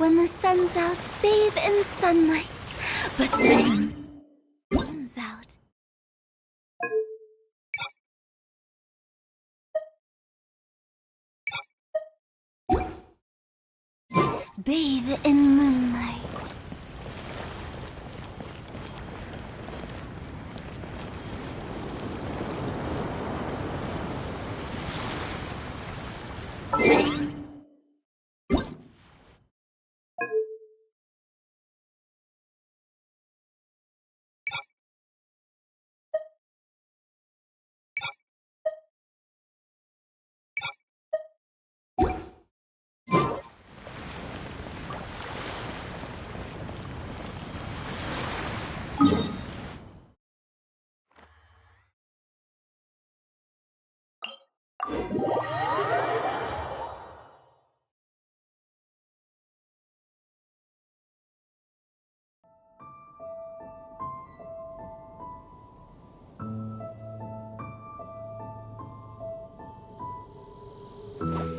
When the sun's out, bathe in sunlight. But when the sun's out, bathe in moonlight.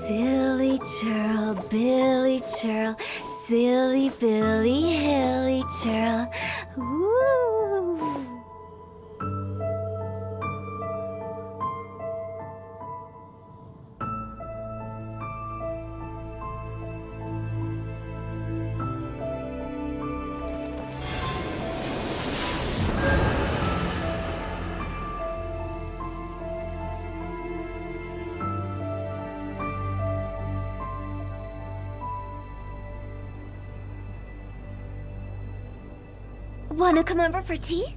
Silly churl, Billy churl, silly Billy, hilly churl. Woo! Wanna come over for tea?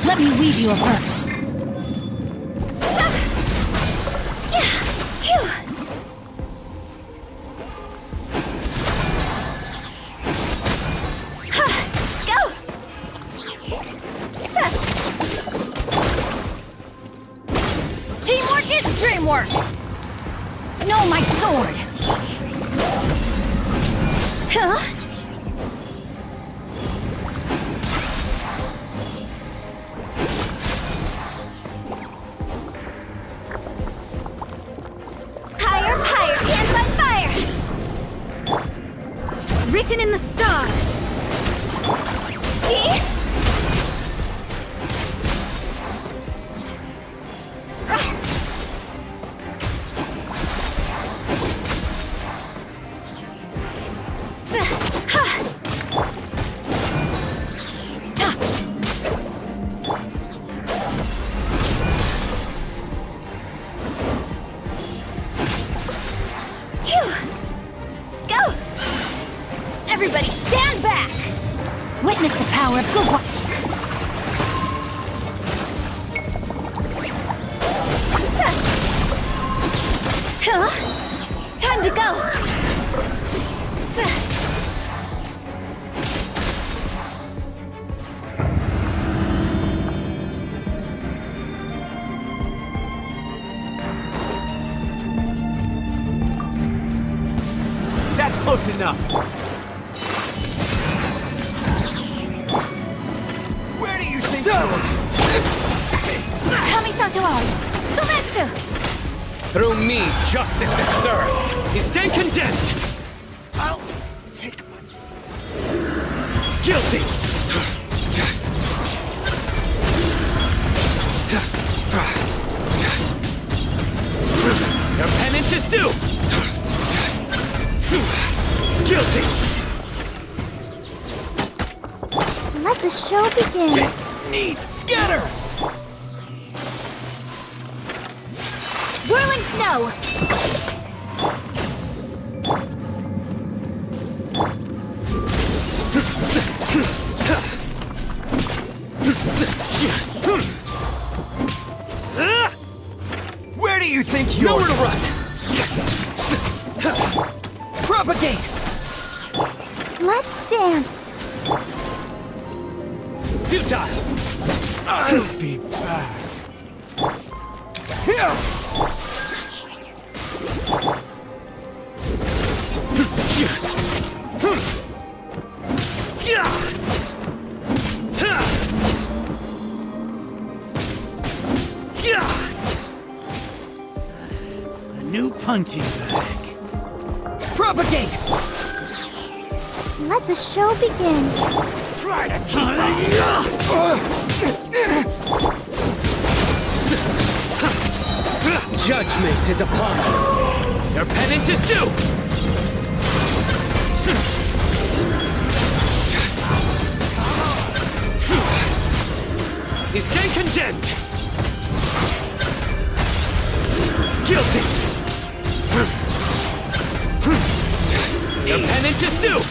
Let me weave you a verse. Teamwork is dreamwork! No, my sword! Huh? Higher, higher, hands on fire! Written in the stars! See? Everybody stand back! Witness the power of good work. Huh? Time to go! That's close enough! Where do you think Kamisato out! Sometsu! Through me, justice is served! You stand condemned! I'll take my... Guilty! Your penance is due! Guilty! Let the show begin. Need scatter! Whirling snow! Where do you think you're... Nowhere to run! Propagate! Let's dance. Futile! I'll be back. Here! A new punching bag. Propagate! Let the show begin. Try to keep Judgment is upon you. Your penance is due! You stand condemned! Your penance is due!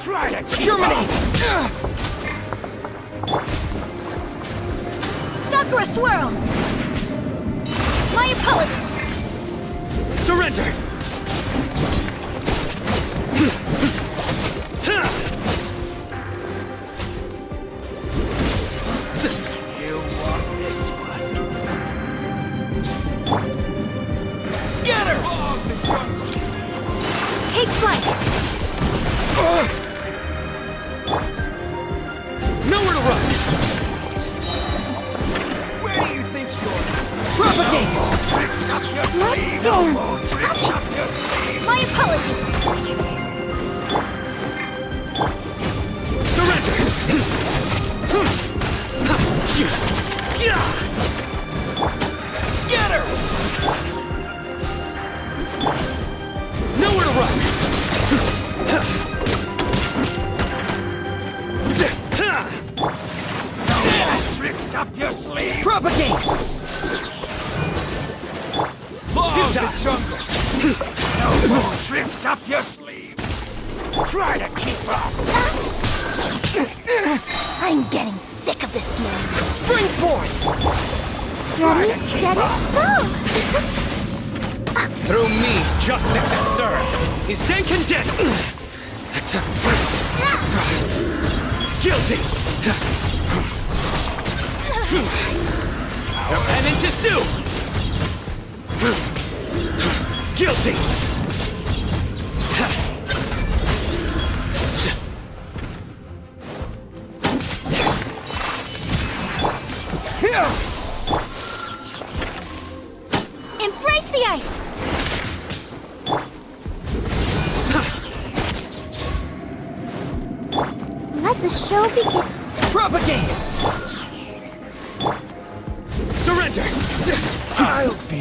Try to germinate! Sakura swirl! My apologies! Surrender! You want this one? Scatter! Take flight! Nowhere to run! Where do you think you're? Propagate! Let's dance. My apologies! Surrender! Scatter! Nowhere to run! Tricks up your sleeve! Propagate! The jungle. No more tricks up your sleeve! Try to keep up! I'm getting sick of this game. Spring forth! Ready, steady, go! Through me, justice is served! Is then condemned! Guilty! Your penance is due! Guilty! Embrace the ice! Let the show begin. Propagate! Surrender! I'll be...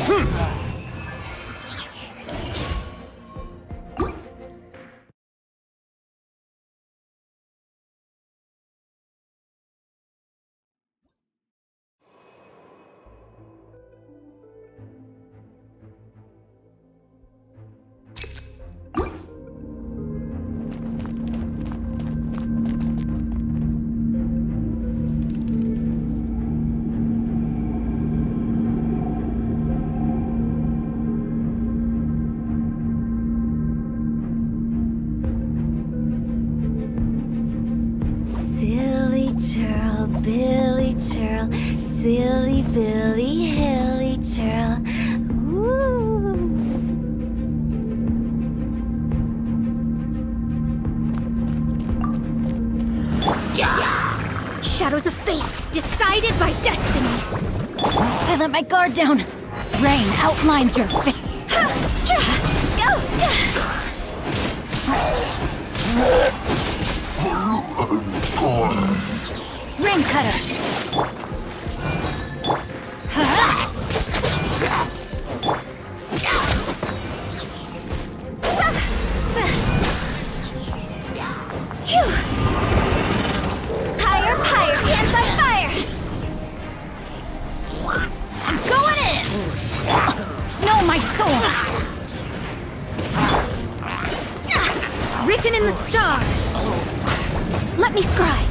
Silly churl, Billy churl, silly Billy, hilly churl. Ooh. Shadows of fate, decided by destiny! I let my guard down. Rain outlines your fate. Rain cutter! Higher, higher, hands on fire! I'm going in! Know my soul! Written in the stars! Let me scry!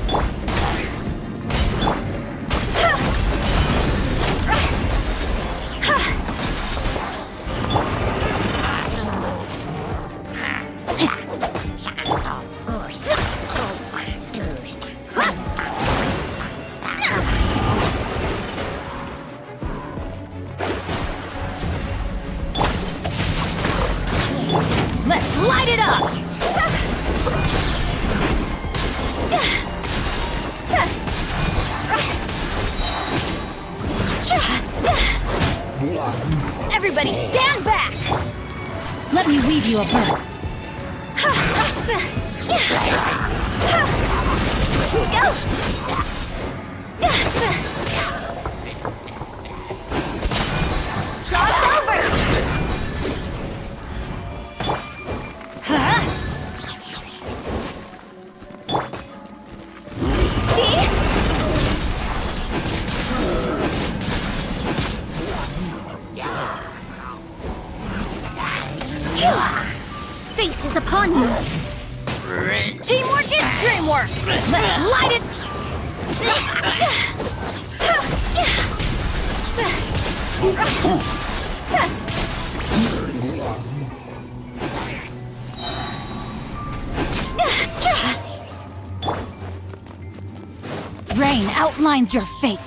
Let's light it up! Everybody stand back! Let me weave you a bird. Go! Toss over! more. Let's light it. Rain outlines your fate.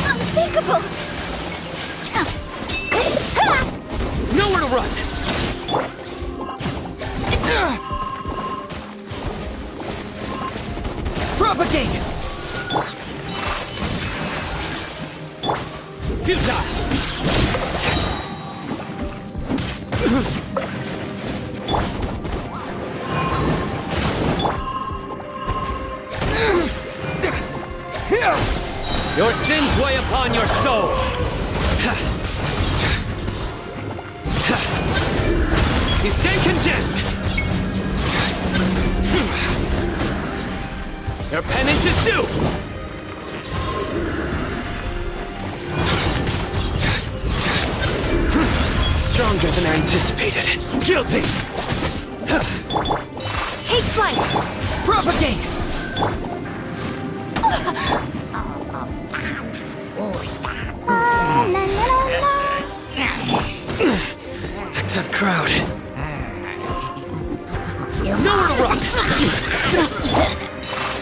Unthinkable! Nowhere to run! Propagate! Futile! Your sins weigh upon your soul! You stay condemned! Your penance is due! Stronger than I anticipated. Guilty! Take flight. Propagate! La la la. A tough crowd. Nowhere to run!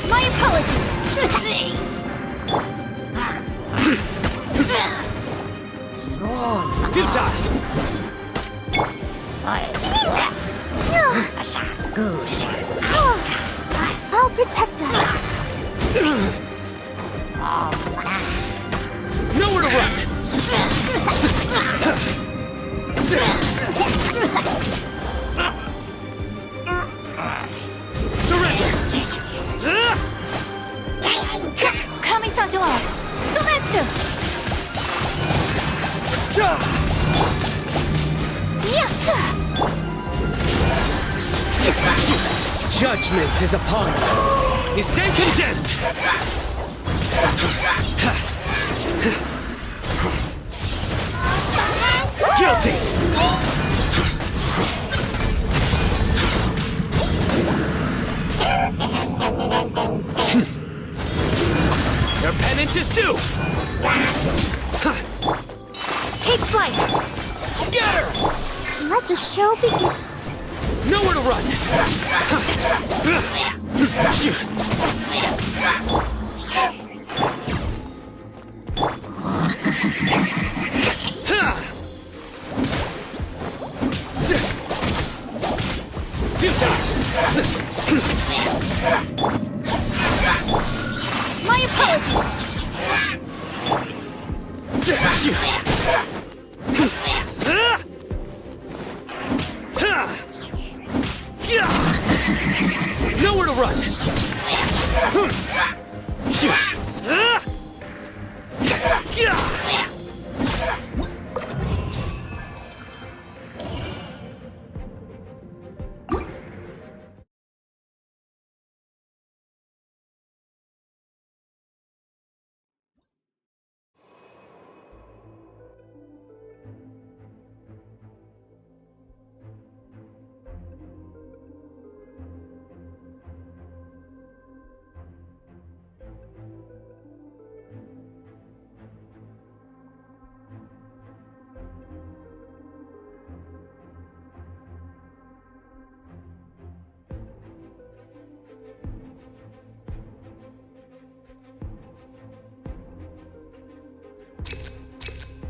My apologies. Futile! I'll protect us. Nowhere to run! Surrender! Kami-sanjo out. Sumetsu. Yatta. Judgment is upon you. You stand condemned! Guilty! Your penance is due! Take flight. Scatter! Let the show begin. Nowhere to run! My apologies. Nowhere to run!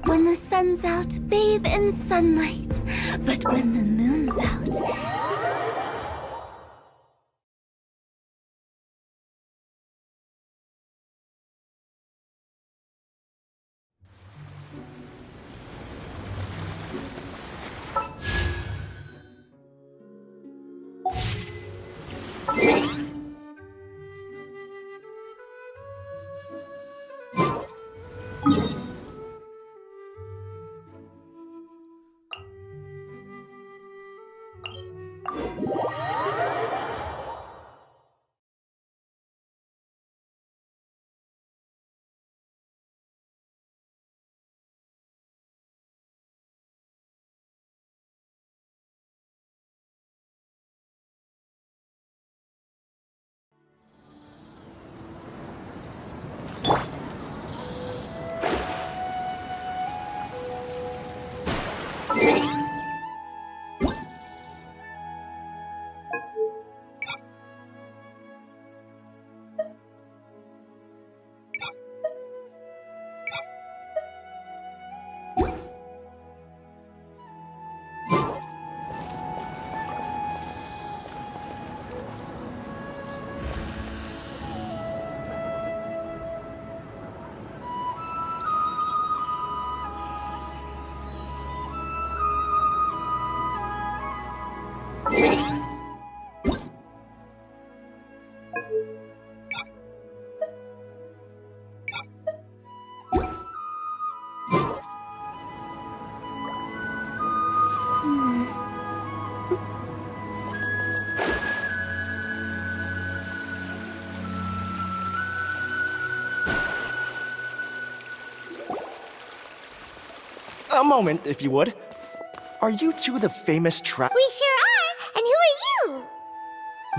When the sun's out, bathe in sunlight. But when the moon's out, A moment, if you would. Are you two the famous trap? We sure are! And who are you?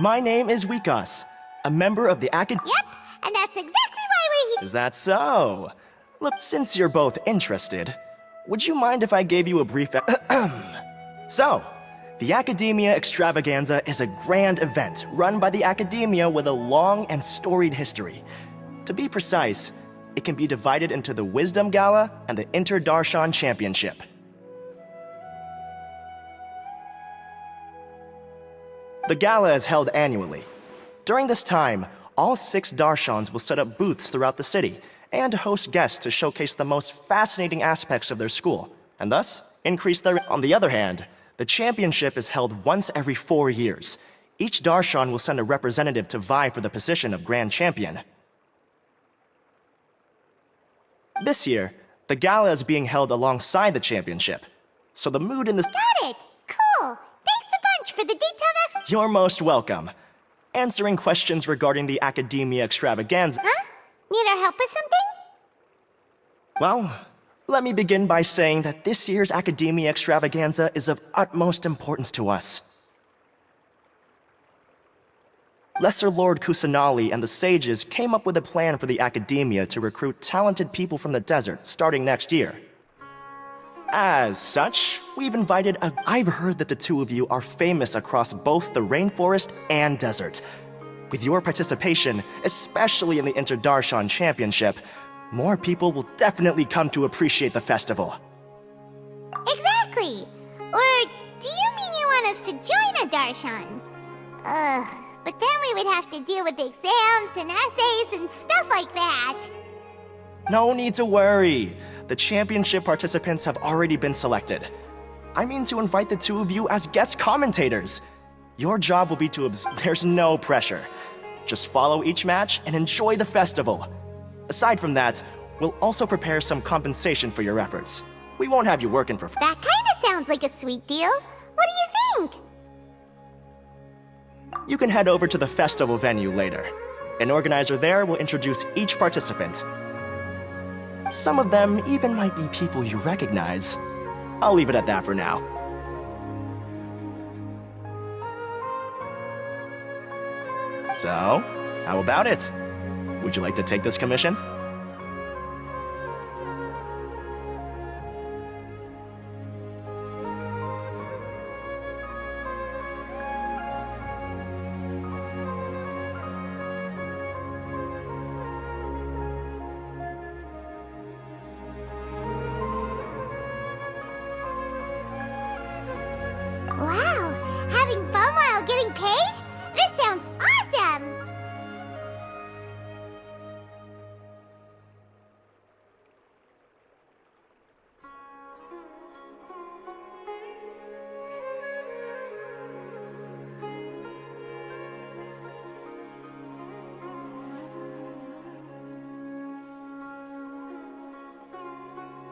My name is Wikas, a member of the Acad... Yep, and that's exactly why we're here. Is that so? Look, since you're both interested, would you mind if I gave you a brief... So, the Academia Extravaganza is a grand event run by the Academia with a long and storied history. To be precise, it can be divided into the Wisdom Gala and the Inter-Darshan Championship. The gala is held annually. During this time, all 6 Darshans will set up booths throughout the city and host guests to showcase the most fascinating aspects of their school, and thus increase their... On the other hand, the championship is held once every 4 years. Each Darshan will send a representative to vie for the position of Grand Champion. This year, the gala is being held alongside the championship, so the mood in the... Got it! Cool! Thanks a bunch for the detailed explanation. You're most welcome. Answering questions regarding the Academia Extravaganza... Huh? Need our help with something? Well, let me begin by saying that this year's Academia Extravaganza is of utmost importance to us. Lesser Lord Kusanali and the sages came up with a plan for the Academia to recruit talented people from the desert starting next year. As such, we've invited a... I've heard that the two of you are famous across both the rainforest and desert. With your participation, especially in the Inter-Darshan Championship, more people will definitely come to appreciate the festival. Exactly! Or do you mean you want us to join a Darshan? But then we would have to deal with exams and essays and stuff like that. No need to worry. The championship participants have already been selected. I mean to invite the two of you as guest commentators. Your job will be to There's no pressure. Just follow each match and enjoy the festival. Aside from that, we'll also prepare some compensation for your efforts. We won't have you working for... That kinda sounds like a sweet deal. What do you think? You can head over to the festival venue later. An organizer there will introduce each participant. Some of them even might be people you recognize. I'll leave it at that for now. So, how about it? Would you like to take this commission? Wow! Having fun while getting paid? This sounds awesome!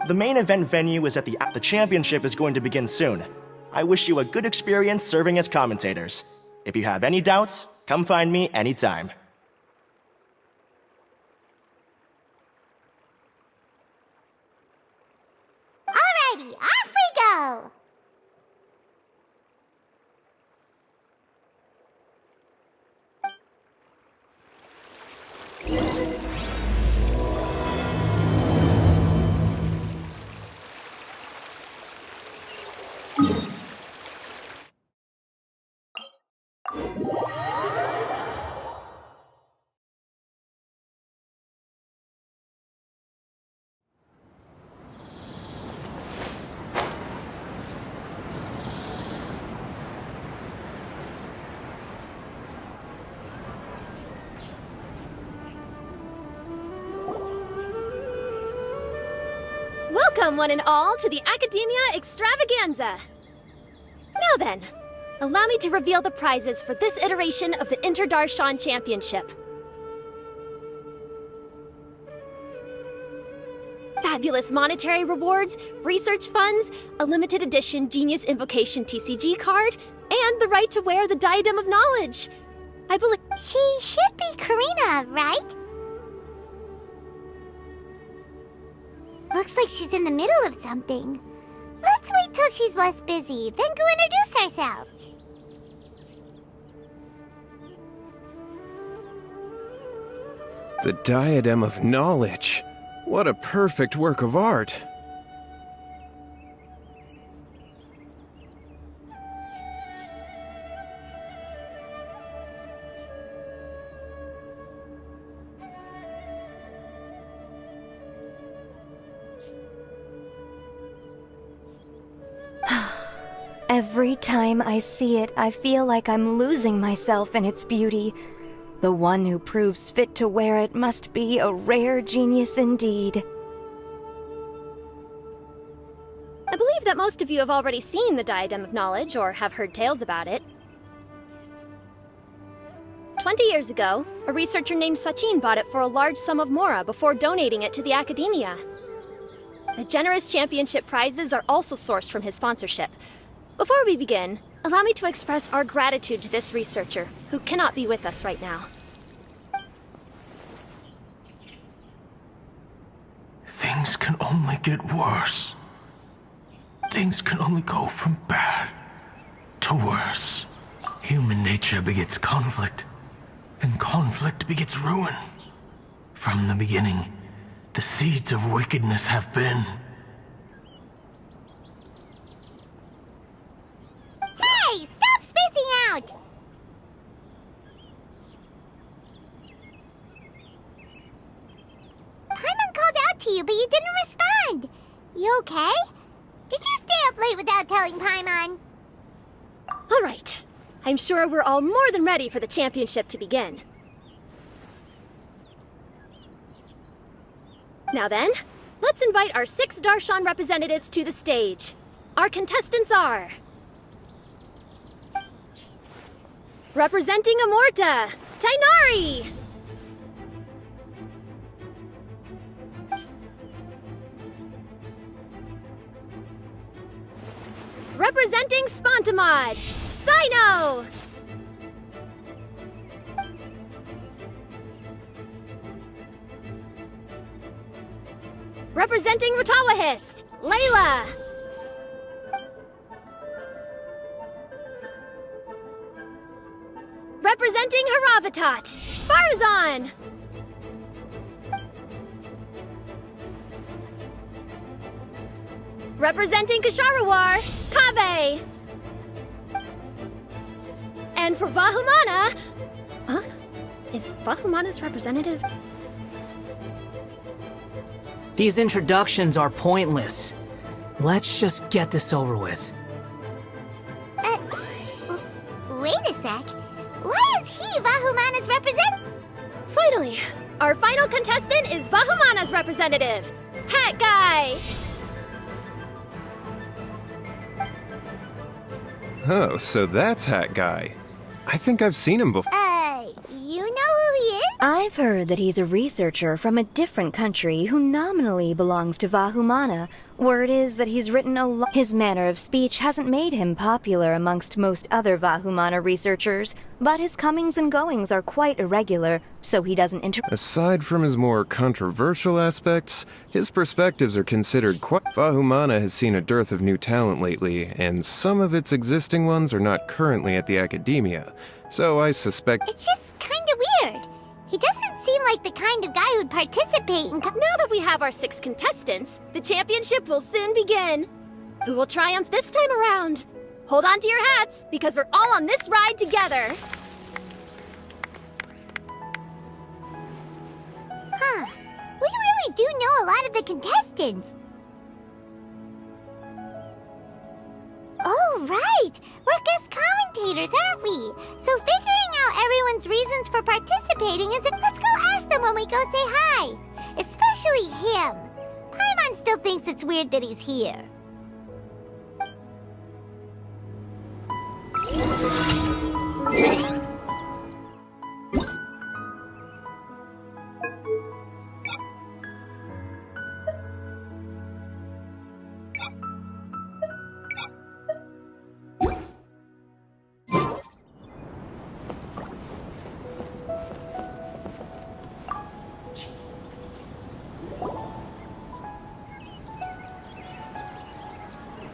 The main event venue is at the championship is going to begin soon. I wish you a good experience serving as commentators. If you have any doubts, come find me anytime. Alrighty, off we go! Welcome, one and all, to the Academia Extravaganza! Now then, allow me to reveal the prizes for this iteration of the Inter-Darshan Championship. Fabulous monetary rewards, research funds, a limited edition Genius Invocation TCG card, and the right to wear the Diadem of Knowledge. I believe... She should be Karina, right? Looks like she's in the middle of something. Let's wait till she's less busy, then go introduce ourselves. The Diadem of Knowledge. What a perfect work of art. Every time I see it, I feel like I'm losing myself in its beauty. The one who proves fit to wear it must be a rare genius indeed. I believe that most of you have already seen the Diadem of Knowledge or have heard tales about it. 20 years ago, a researcher named Sachin bought it for a large sum of mora before donating it to the Academia. The generous championship prizes are also sourced from his sponsorship. Before we begin, allow me to express our gratitude to this researcher, who cannot be with us right now. Things can only get worse. Things can only go from bad to worse. Human nature begets conflict, and conflict begets ruin. From the beginning, the seeds of wickedness have been. Hey, stop spacing out! Paimon called out to you, but you didn't respond. You okay? Did you stay up late without telling Paimon? All right. I'm sure we're all more than ready for the championship to begin. Now then, let's invite our 6 Darshan representatives to the stage. Our contestants are... representing Amorta, Tainari! Representing Spontamod, Sino! Representing Ratawahist, Layla! Representing Haravatat, Farzan! Representing Kasharawar, Kaveh! And for Vahumana... Huh? Is Vahumana's representative? These introductions are pointless. Let's just get this over with. Wait a sec. Why is he Vahumana's Finally, our final contestant is Vahumana's representative, Hat Guy! Oh, so that's Hat Guy. I think I've seen him before. You know who he is? I've heard that he's a researcher from a different country who nominally belongs to Vahumana. Word is that he's written a lot. His manner of speech hasn't made him popular amongst most other Vahumana researchers, but his comings and goings are quite irregular, so he doesn't Aside from his more controversial aspects, his perspectives are considered quite... Vahumana has seen a dearth of new talent lately, and some of its existing ones are not currently at the Academia, so I suspect... It's just kinda weird. He doesn't seem like the kind of guy who'd participate in... Now that we have our 6 contestants, the championship will soon begin. Who will triumph this time around? Hold on to your hats, because we're all on this ride together. Huh. We really do know a lot of the contestants. Oh, right! We're guest commentators, aren't we? So figuring out everyone's reasons for participating is... Let's go ask them when we go say hi. Especially him. Paimon still thinks it's weird that he's here.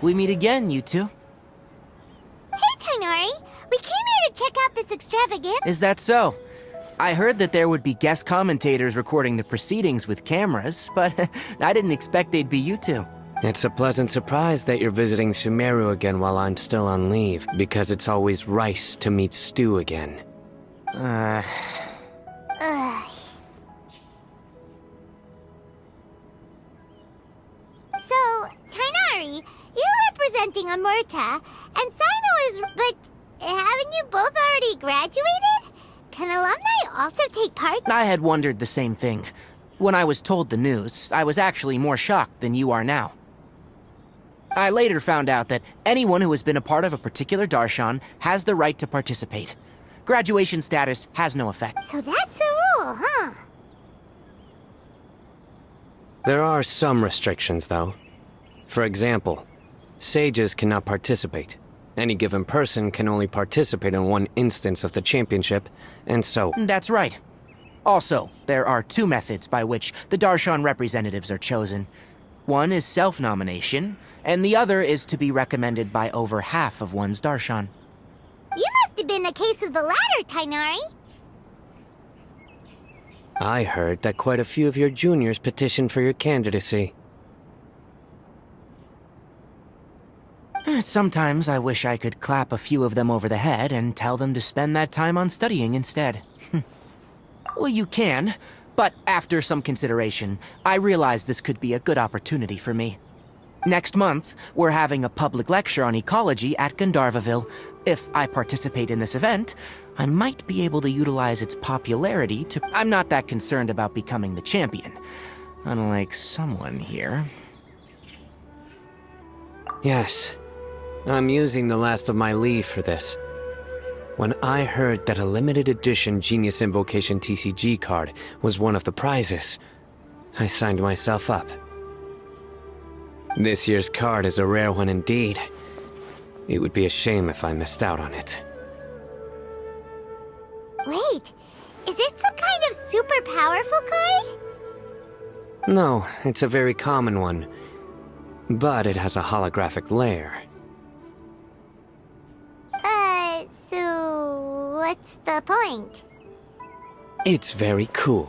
We meet again, you two. Hey, Tainari! We came here to check out this extravagant... Is that so? I heard that there would be guest commentators recording the proceedings with cameras, but I didn't expect they'd be you two. It's a pleasant surprise that you're visiting Sumeru again while I'm still on leave, because it's always rice to meet stew again. Ugh. So, Tainari, you're representing Amurta, and Sino is... But haven't you both already graduated? Can alumni also take part? I had wondered the same thing. When I was told the news, I was actually more shocked than you are now. I later found out that anyone who has been a part of a particular darshan has the right to participate. Graduation status has no effect. So that's a rule, huh? There are some restrictions, though. For example, sages cannot participate. Any given person can only participate in one instance of the championship, and so... That's right. Also, there are 2 methods by which the darshan representatives are chosen. One is self-nomination, and the other is to be recommended by over half of one's darshan. You must have been a case of the latter, Tainari. I heard that quite a few of your juniors petitioned for your candidacy. Sometimes I wish I could clap a few of them over the head and tell them to spend that time on studying instead. Well, you can, but after some consideration, I realized this could be a good opportunity for me. Next month, we're having a public lecture on ecology at Gandharvaville. If I participate in this event, I might be able to utilize its popularity to... I'm not that concerned about becoming the champion, unlike someone here. Yes. I'm using the last of my leave for this. When I heard that a limited edition Genius Invocation TCG card was one of the prizes, I signed myself up. This year's card is a rare one indeed. It would be a shame if I missed out on it. Wait, is it some kind of super powerful card? No, it's a very common one. But it has a holographic layer. So... what's the point? It's very cool.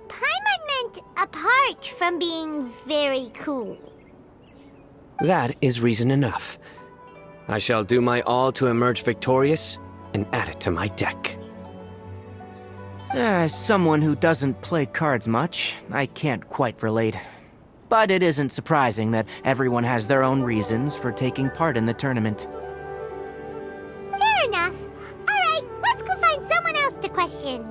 Paimon meant apart from being very cool. That is reason enough. I shall do my all to emerge victorious and add it to my deck. As someone who doesn't play cards much, I can't quite relate. But it isn't surprising that everyone has their own reasons for taking part in the tournament. Fair enough. Alright, let's go find someone else to question.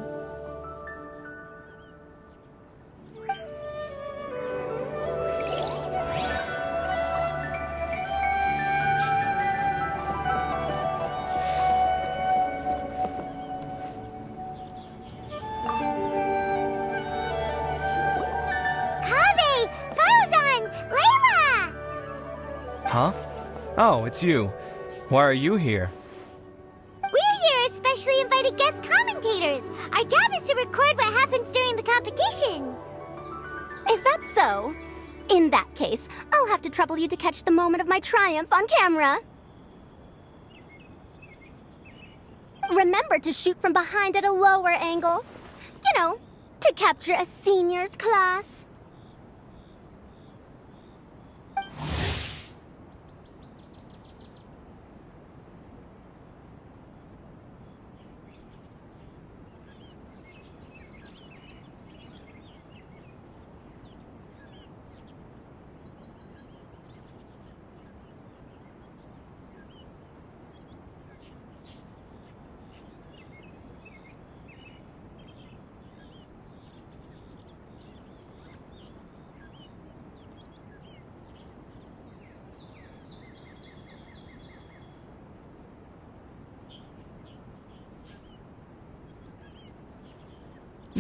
Oh, it's you. Why are you here? We're here as specially invited guest commentators. Our job is to record what happens during the competition. Is that so? In that case, I'll have to trouble you to catch the moment of my triumph on camera. Remember to shoot from behind at a lower angle. You know, to capture a seniors class.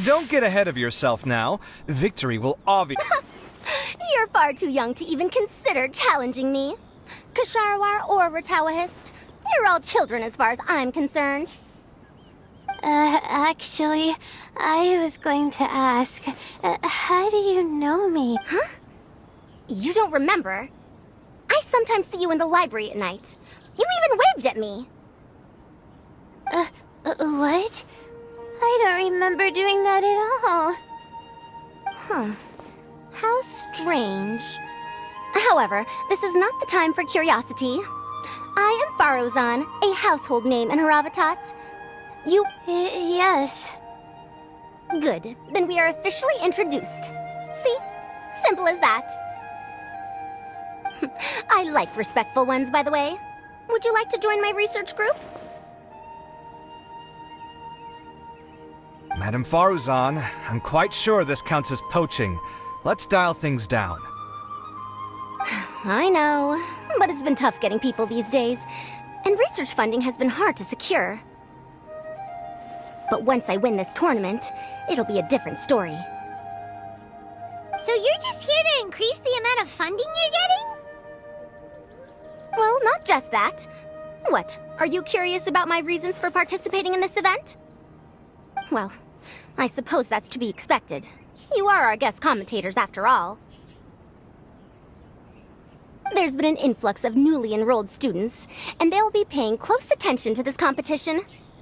Don't get ahead of yourself now. Victory will obviously... You're far too young to even consider challenging me. Kasharawar or Ratawahist, you're all children as far as I'm concerned. Actually, I was going to ask, how do you know me? Huh? You don't remember? I sometimes see you in the library at night. You even waved at me. What? I don't remember doing that at all. Huh. How strange. However, this is not the time for curiosity. I am Farozan, a household name in Haravatat. You... yes. Good. Then we are officially introduced. See? Simple as that. I like respectful ones, by the way. Would you like to join my research group? Madam Faruzan, I'm quite sure this counts as poaching. Let's dial things down. I know, but it's been tough getting people these days, and research funding has been hard to secure. But once I win this tournament, it'll be a different story. So you're just here to increase the amount of funding you're getting? Well, not just that. What, are you curious about my reasons for participating in this event? Well, I suppose that's to be expected. You are our guest commentators after all. There's been an influx of newly enrolled students, and they'll be paying close attention to this competition.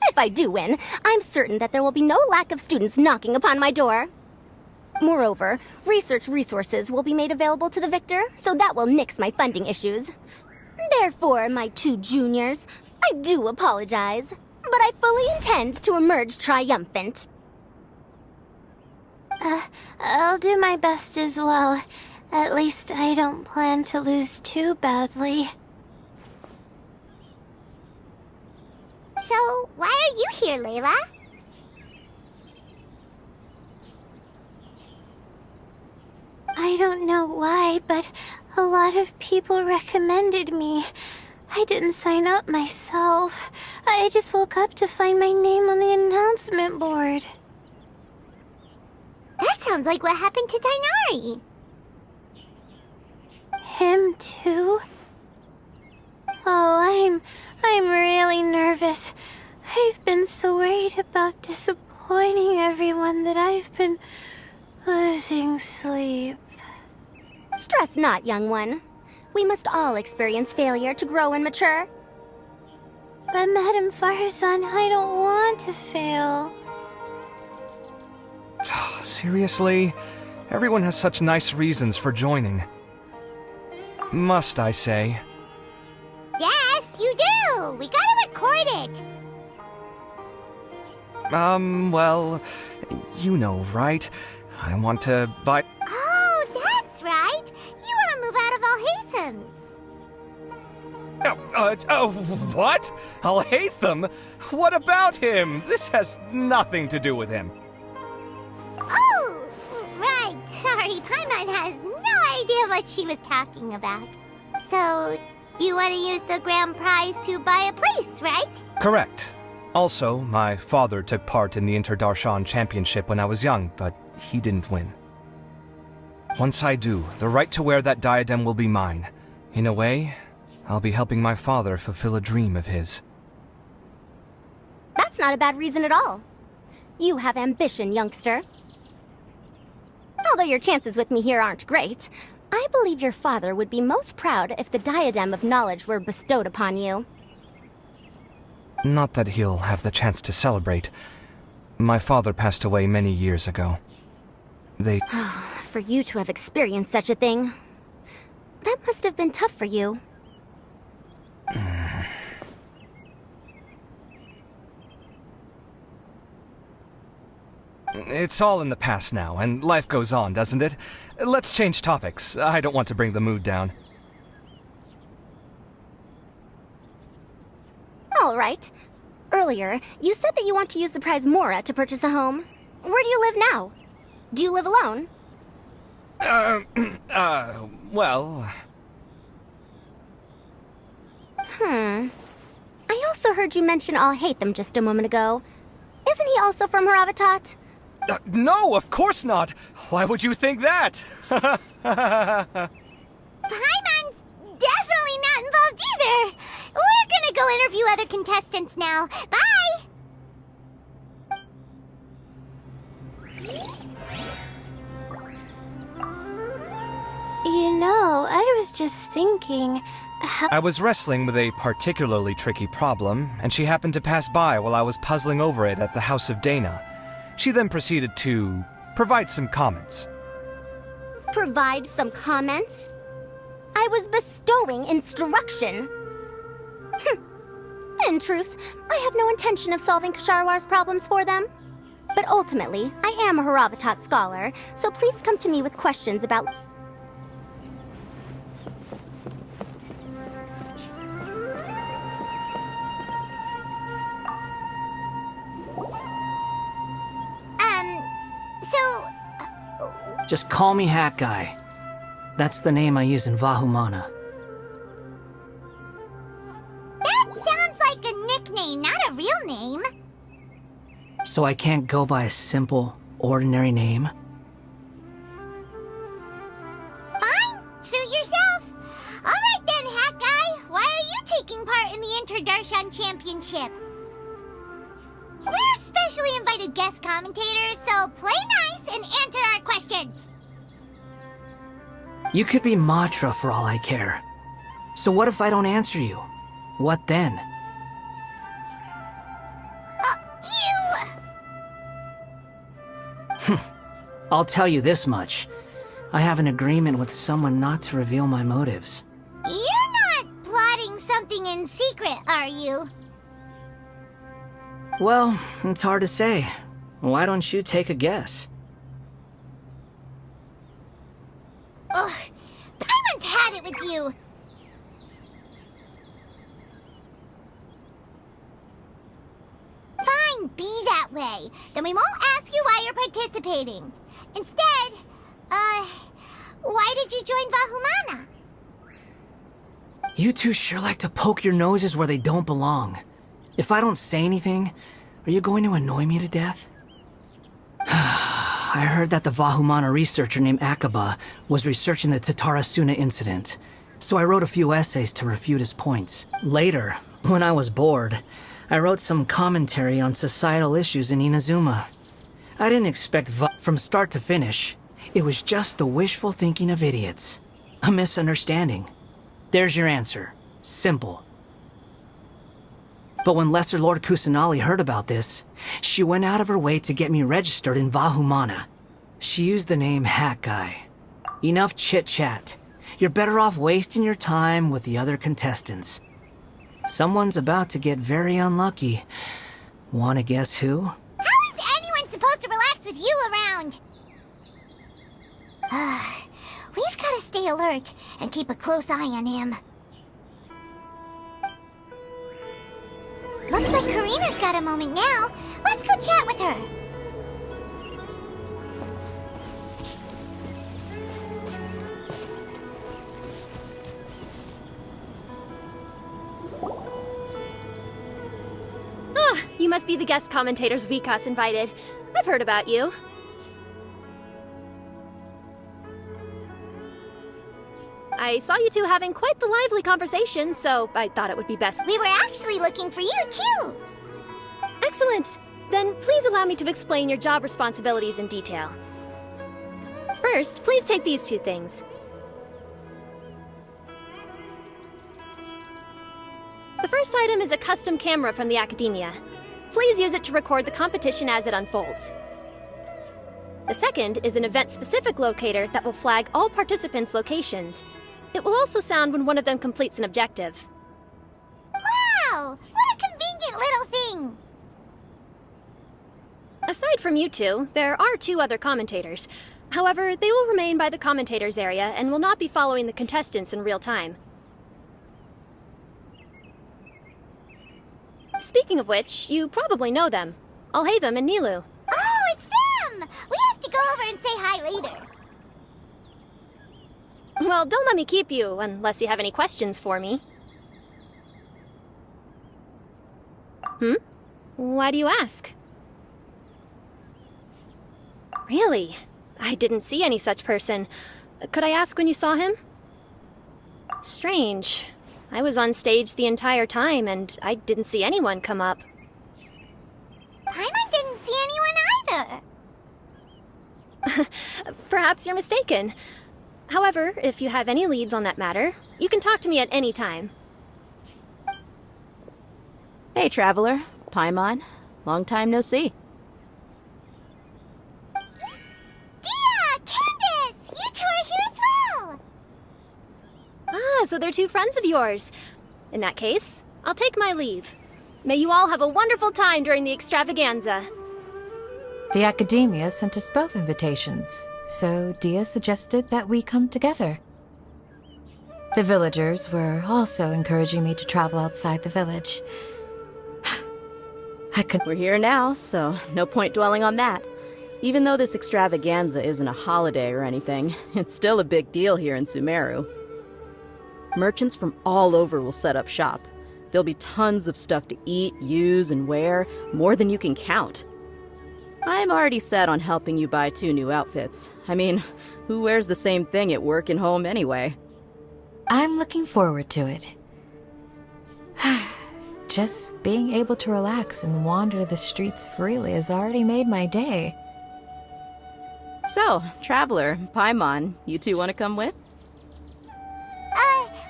If I do win, I'm certain that there will be no lack of students knocking upon my door. Moreover, research resources will be made available to the victor, so that will nix my funding issues. Therefore, my two juniors, I do apologize, but I fully intend to emerge triumphant. I'll do my best as well. At least I don't plan to lose too badly. So, why are you here, Layla? I don't know why, but a lot of people recommended me. I didn't sign up myself. I just woke up to find my name on the announcement board. That sounds like what happened to Tainari. Him too? Oh, I'm really nervous. I've been so worried about disappointing everyone that I've been losing sleep. Stress not, young one. We must all experience failure to grow and mature. But Madame Farzan, I don't want to fail. Seriously? Everyone has such nice reasons for joining. Must I say? Yes, you do! We gotta record it! Well, you know, right? I want to buy... Oh, that's right! You want to move out of Alhaithams. What? Alhaitham? What about him? This has nothing to do with him. Oh, right. Sorry, Paimon has no idea what she was talking about. So, you want to use the grand prize to buy a place, right? Correct. Also, my father took part in the Interdarshan Championship when I was young, but he didn't win. Once I do, the right to wear that diadem will be mine. In a way, I'll be helping my father fulfill a dream of his. That's not a bad reason at all. You have ambition, youngster. Although your chances with me here aren't great, I believe your father would be most proud if the diadem of knowledge were bestowed upon you. Not that he'll have the chance to celebrate. My father passed away many years ago. For you to have experienced such a thing, that must have been tough for you. It's all in the past now, and life goes on, doesn't it? Let's change topics. I don't want to bring the mood down. All right. Earlier, you said that you want to use the prize Mora to purchase a home. Where do you live now? Do you live alone? Well... I also heard you mention I'll hate them just a moment ago. Isn't he also from Haravatat? No, of course not! Why would you think that? Paimon's definitely not involved either! We're gonna go interview other contestants now. Bye! You know, I was just thinking... I was wrestling with a particularly tricky problem, and she happened to pass by while I was puzzling over it at the House of Dana. She then proceeded to provide some comments. Provide some comments? I was bestowing instruction. In truth, I have no intention of solving Ksharwar's problems for them. But ultimately, I am a Haravatat scholar, so please come to me with questions about... Just call me Hat Guy. That's the name I use in Vahumana. That sounds like a nickname, not a real name. So I can't go by a simple, ordinary name? Fine, suit yourself. All right then, Hat Guy. Why are you taking part in the Interdarshan Championship? We're specially invited guest commentators, so play nice and answer our questions. You could be Matra for all I care. So what if I don't answer you? What then? I'll tell you this much. I have an agreement with someone not to reveal my motives. You're not plotting something in secret, are you? Well, it's hard to say. Why don't you take a guess? Ugh, Paimon's had it with you. Fine, be that way. Then we won't ask you why you're participating. Instead, why did you join Vahumana? You two sure like to poke your noses where they don't belong. If I don't say anything, are you going to annoy me to death? I heard that the Vahumana researcher named Akaba was researching the Tatarasuna incident, so I wrote a few essays to refute his points. Later, when I was bored, I wrote some commentary on societal issues in Inazuma. I didn't expect from start to finish. It was just the wishful thinking of idiots. A misunderstanding. There's your answer. Simple. But when Lesser Lord Kusanali heard about this, she went out of her way to get me registered in Vahumana. She used the name Hat Guy. Enough chit-chat. You're better off wasting your time with the other contestants. Someone's about to get very unlucky. Wanna guess who? How is anyone supposed to relax with you around? We've got to stay alert and keep a close eye on him. Looks like Karina's got a moment now. Let's go chat with her. Ah, you must be the guest commentators Vikas invited. I've heard about you. I saw you two having quite the lively conversation, so I thought it would be best. We were actually looking for you, too. Excellent! Then please allow me to explain your job responsibilities in detail. First, please take these two things. The first item is a custom camera from the Academia. Please use it to record the competition as it unfolds. The second is an event-specific locator that will flag all participants' locations. It will also sound when one of them completes an objective. Wow! What a convenient little thing! Aside from you two, there are two other commentators. However, they will remain by the commentators area and will not be following the contestants in real time. Speaking of which, you probably know them. Alhaitham and Nilu. Oh, it's them! We have to go over and say hi later. Well, don't let me keep you, unless you have any questions for me. Why do you ask? Really? I didn't see any such person. Could I ask when you saw him? Strange. I was on stage the entire time, and I didn't see anyone come up. Paimon didn't see anyone either. Perhaps you're mistaken. However, if you have any leads on that matter, you can talk to me at any time. Hey, Traveler. Paimon. Long time no see. Dia! Candace! You two are here as well! Ah, so they're two friends of yours. In that case, I'll take my leave. May you all have a wonderful time during the extravaganza. The Academia sent us both invitations, so Dia suggested that we come together. The villagers were also encouraging me to travel outside the village. We're here now, so no point dwelling on that. Even though this extravaganza isn't a holiday or anything, it's still a big deal here in Sumeru. Merchants from all over will set up shop. There'll be tons of stuff to eat, use, and wear, more than you can count. I'm already set on helping you buy 2 new outfits. I mean, who wears the same thing at work and home anyway? I'm looking forward to it. Just being able to relax and wander the streets freely has already made my day. So, Traveler, Paimon, you two want to come with?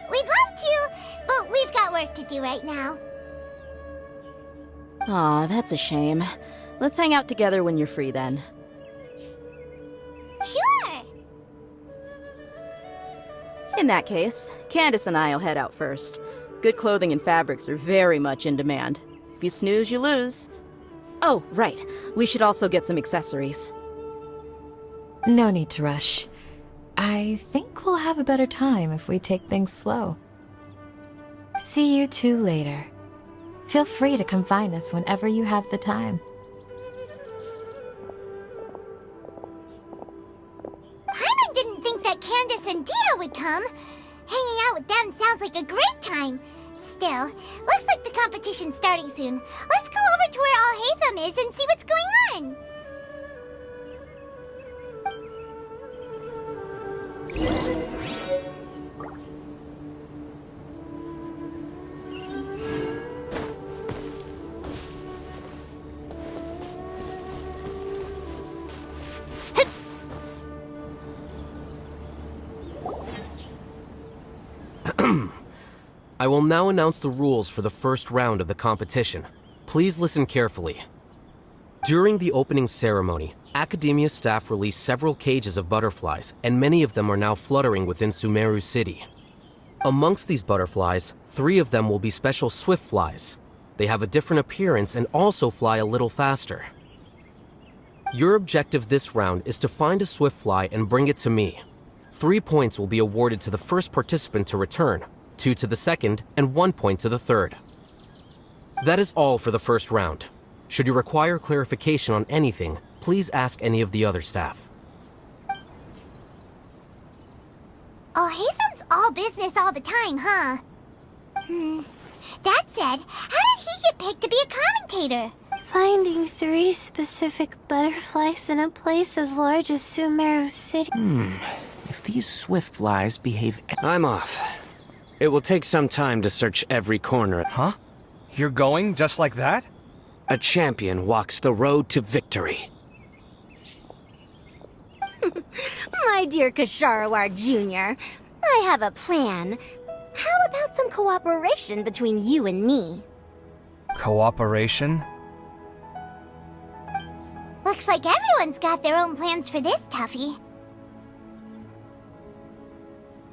We'd love to, but we've got work to do right now. Aw, that's a shame. Let's hang out together when you're free then. Sure! In that case, Candace and I'll head out first. Good clothing and fabrics are very much in demand. If you snooze, you lose. Oh, right. We should also get some accessories. No need to rush. I think we'll have a better time if we take things slow. See you two later. Feel free to come find us whenever you have the time. Paimon didn't think that Candace and Dia would come. Hanging out with them sounds like a great time. Still, looks like the competition's starting soon. Let's go over to where Alhaitham is and see what's going on. I will now announce the rules for the first round of the competition. Please listen carefully. During the opening ceremony, Academia staff released several cages of butterflies, and many of them are now fluttering within Sumeru City. Amongst these butterflies, 3 of them will be special swift flies. They have a different appearance and also fly a little faster. Your objective this round is to find a swift fly and bring it to me. 3 points will be awarded to the first participant to return, 2 to the second, and 1 point to the third. That is all for the first round. Should you require clarification on anything, please ask any of the other staff. Alhaitham's all business all the time, huh? That said, how did he get picked to be a commentator? Finding 3 specific butterflies in a place as large as Sumeru City. If these swift flies behave... I'm off. It will take some time to search every corner. Huh? You're going just like that? A champion walks the road to victory. My dear Kasharawar Jr., I have a plan. How about some cooperation between you and me? Cooperation? Looks like everyone's got their own plans for this, Tuffy.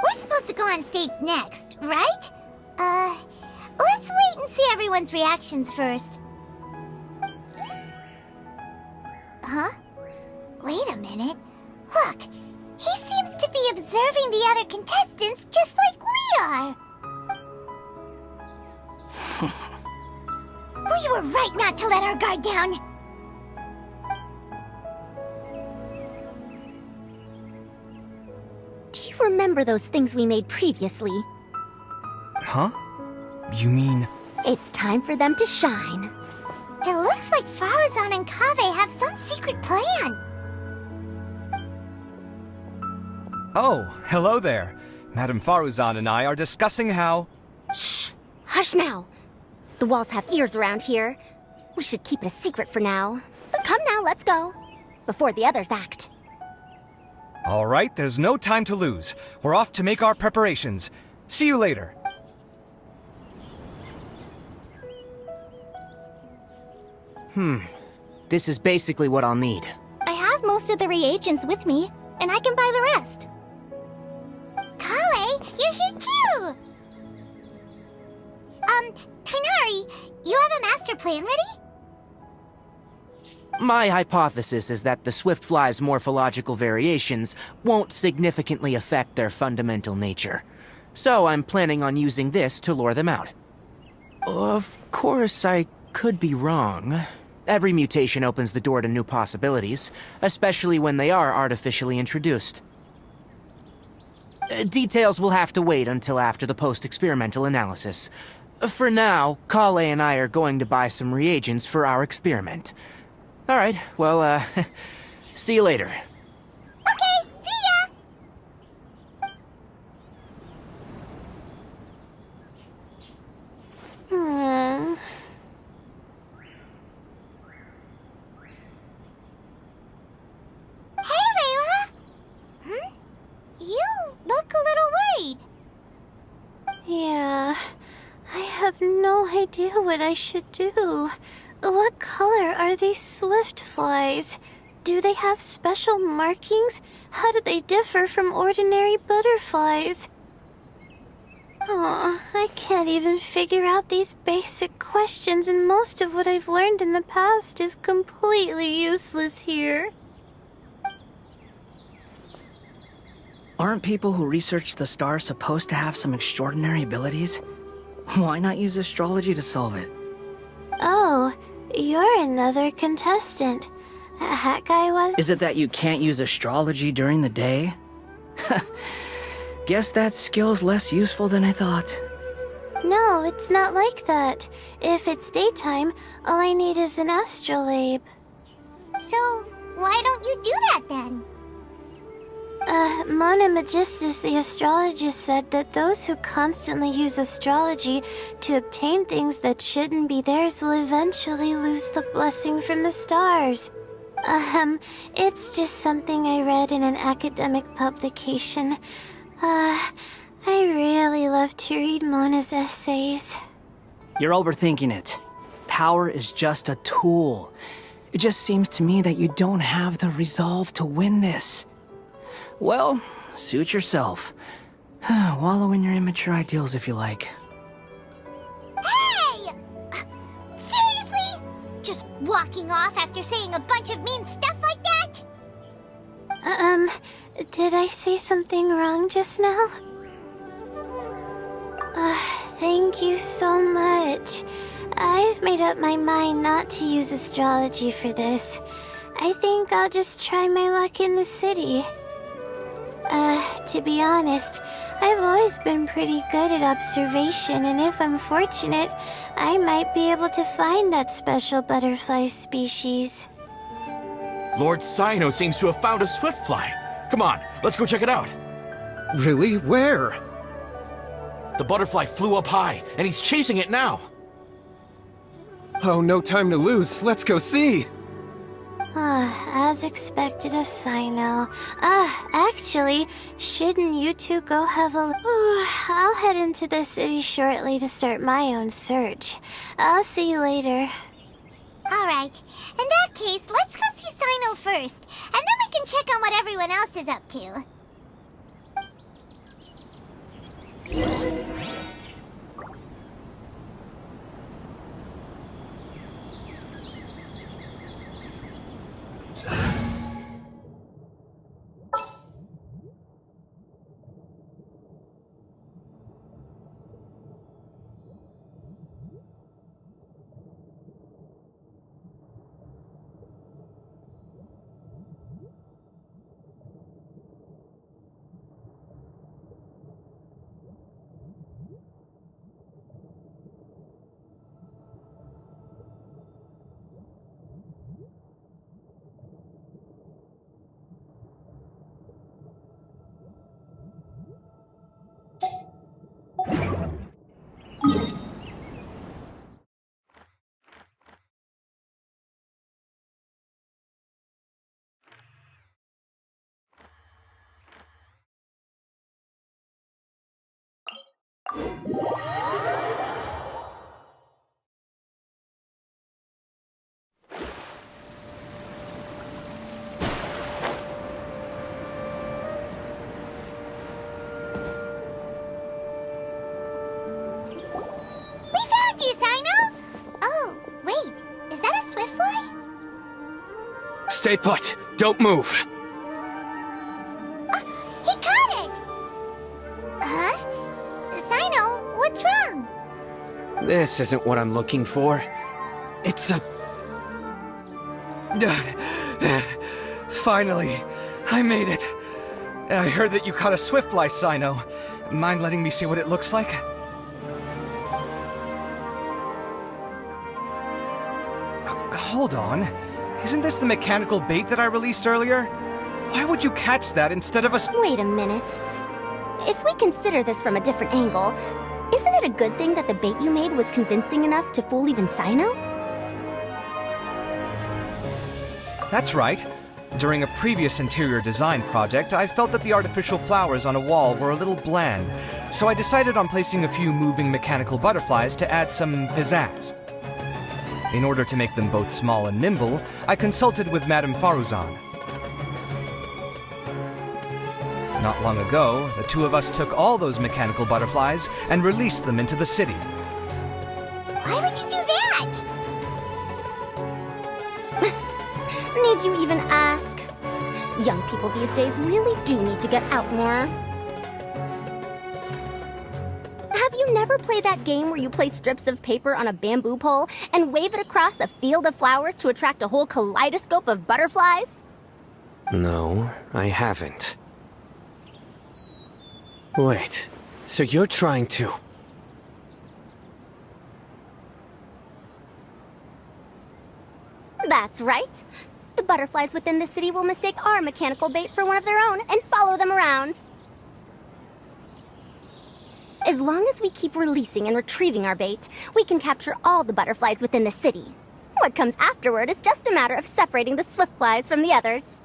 We're supposed to go on stage next, right? Let's wait and see everyone's reactions first. Huh? Wait a minute. Look, he seems to be observing the other contestants just like we are. We were right not to let our guard down. Do you remember those things we made previously? Huh? You mean... It's time for them to shine. It looks like Faruzan and Kaveh have some secret plan. Oh, hello there. Madame Faruzan and I are discussing how... Shh! Hush now! The walls have ears around here. We should keep it a secret for now. But come now, let's go. Before the others act. All right, there's no time to lose. We're off to make our preparations. See you later. This is basically what I'll need. I have most of the reagents with me, and I can buy the rest. Kale, you're here too! Kainari, you have a master plan ready? My hypothesis is that the swift fly's morphological variations won't significantly affect their fundamental nature. So I'm planning on using this to lure them out. Of course, I could be wrong. Every mutation opens the door to new possibilities, especially when they are artificially introduced. Details will have to wait until after the post-experimental analysis. For now, Kale and I are going to buy some reagents for our experiment. Alright, well, see you later. Okay, see ya! Hey, Layla! You look a little worried. Yeah, I have no idea what I should do. What color are these swift flies? Do they have special markings? How do they differ from ordinary butterflies? Oh, I can't even figure out these basic questions, and most of what I've learned in the past is completely useless here. Aren't people who research the stars supposed to have some extraordinary abilities? Why not use astrology to solve it? Oh, you're another contestant. That guy was... Is it that you can't use astrology during the day? Guess that skill's less useful than I thought. No, it's not like that. If it's daytime, all I need is an astrolabe. So, why don't you do that then? Mona Magistus the astrologist said that those who constantly use astrology to obtain things that shouldn't be theirs will eventually lose the blessing from the stars. It's just something I read in an academic publication. I really love to read Mona's essays. You're overthinking it. Power is just a tool. It just seems to me that you don't have the resolve to win this. Well, suit yourself. Wallow in your immature ideals if you like. Hey! Seriously? Just walking off after saying a bunch of mean stuff like that? Did I say something wrong just now? Thank you so much. I've made up my mind not to use astrology for this. I think I'll just try my luck in the city. To be honest, I've always been pretty good at observation, and if I'm fortunate, I might be able to find that special butterfly species. Lord Cyno seems to have found a swift fly. Come on, let's go check it out. Really? Where? The butterfly flew up high, and he's chasing it now. Oh, no time to lose. Let's go see. As expected of Sino. Actually, shouldn't you two go have a... I'll head into the city shortly to start my own search. I'll see you later. Alright, in that case, let's go see Sino first, and then we can check on what everyone else is up to. Stay put. Don't move. He caught it! Huh? Sino, what's wrong? This isn't what I'm looking for. It's a... Finally, I made it. I heard that you caught a swiftfly, Sino. Mind letting me see what it looks like? Hold on. Isn't this the mechanical bait that I released earlier? Why would you catch that instead of a... Wait a minute. If we consider this from a different angle, isn't it a good thing that the bait you made was convincing enough to fool even Sino? That's right. During a previous interior design project, I felt that the artificial flowers on a wall were a little bland, so I decided on placing a few moving mechanical butterflies to add some pizzazz. In order to make them both small and nimble, I consulted with Madame Faruzan. Not long ago, the two of us took all those mechanical butterflies and released them into the city. Why would you do that? Need you even ask? Young people these days really do need to get out more. Have you never played that game where you place strips of paper on a bamboo pole and wave it across a field of flowers to attract a whole kaleidoscope of butterflies? No, I haven't. Wait, so you're trying to... That's right. The butterflies within the city will mistake our mechanical bait for one of their own and follow them around. As long as we keep releasing and retrieving our bait, we can capture all the butterflies within the city. What comes afterward is just a matter of separating the swiftflies from the others.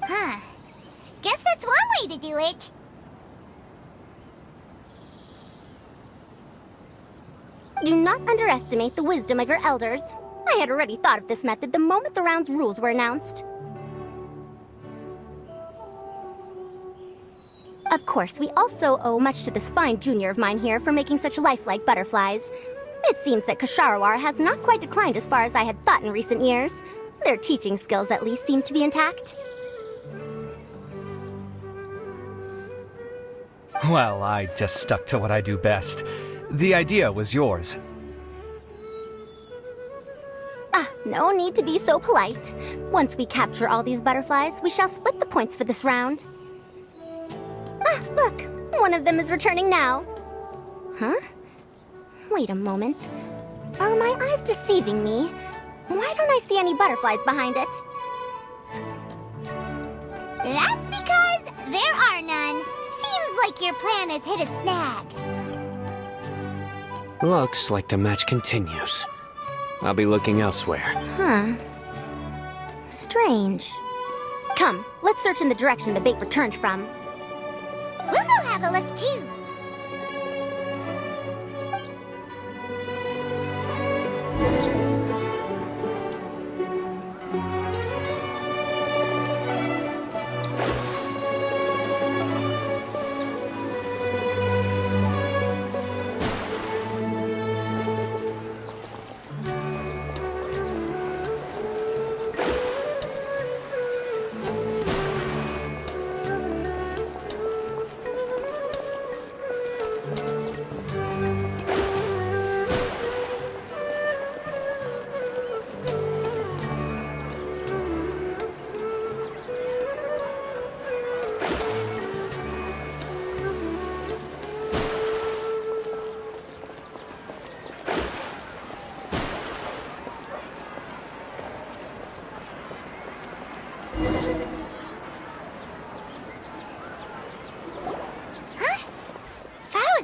Huh. Guess that's one way to do it. Do not underestimate the wisdom of your elders. I had already thought of this method the moment the round's rules were announced. Of course, we also owe much to this fine junior of mine here for making such lifelike butterflies. It seems that Kasharawar has not quite declined as far as I had thought in recent years. Their teaching skills at least seem to be intact. Well, I just stuck to what I do best. The idea was yours. No need to be so polite. Once we capture all these butterflies, we shall split the points for this round. Look, one of them is returning now. Huh? Wait a moment. Are my eyes deceiving me? Why don't I see any butterflies behind it? That's because there are none. Seems like your plan has hit a snag. Looks like the match continues. I'll be looking elsewhere. Huh. Strange. Come, let's search in the direction the bait returned from. We'll go have a look too.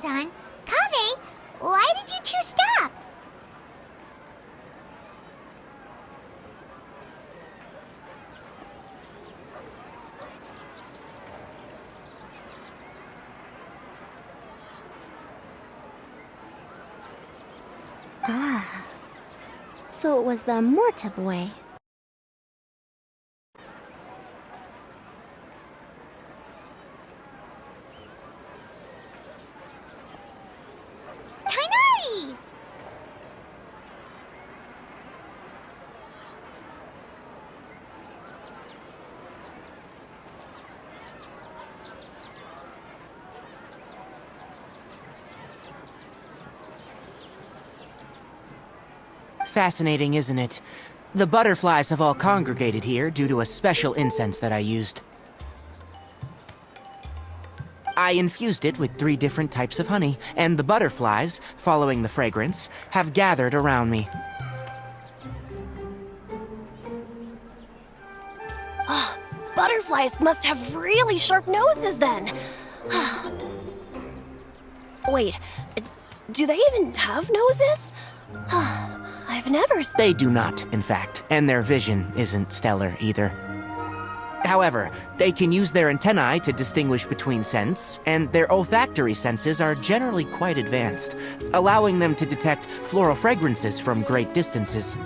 Kaveh, why did you two stop? Ah. So it was the Morta boy. Fascinating, isn't it? The butterflies have all congregated here due to a special incense that I used. I infused it with 3 different types of honey, and the butterflies, following the fragrance, have gathered around me. Oh, butterflies must have really sharp noses then. Wait, do they even have noses? I've never seen... They do not, in fact, and their vision isn't stellar either. However, they can use their antennae to distinguish between scents, and their olfactory senses are generally quite advanced, allowing them to detect floral fragrances from great distances.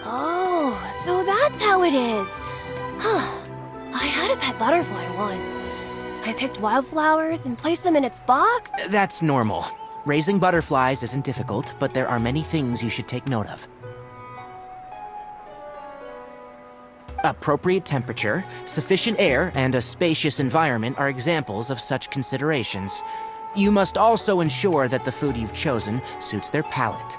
Oh, so that's how it is. I had a pet butterfly once. I picked wildflowers and placed them in its box. That's normal. Raising butterflies isn't difficult, but there are many things you should take note of. Appropriate temperature, sufficient air, and a spacious environment are examples of such considerations. You must also ensure that the food you've chosen suits their palate.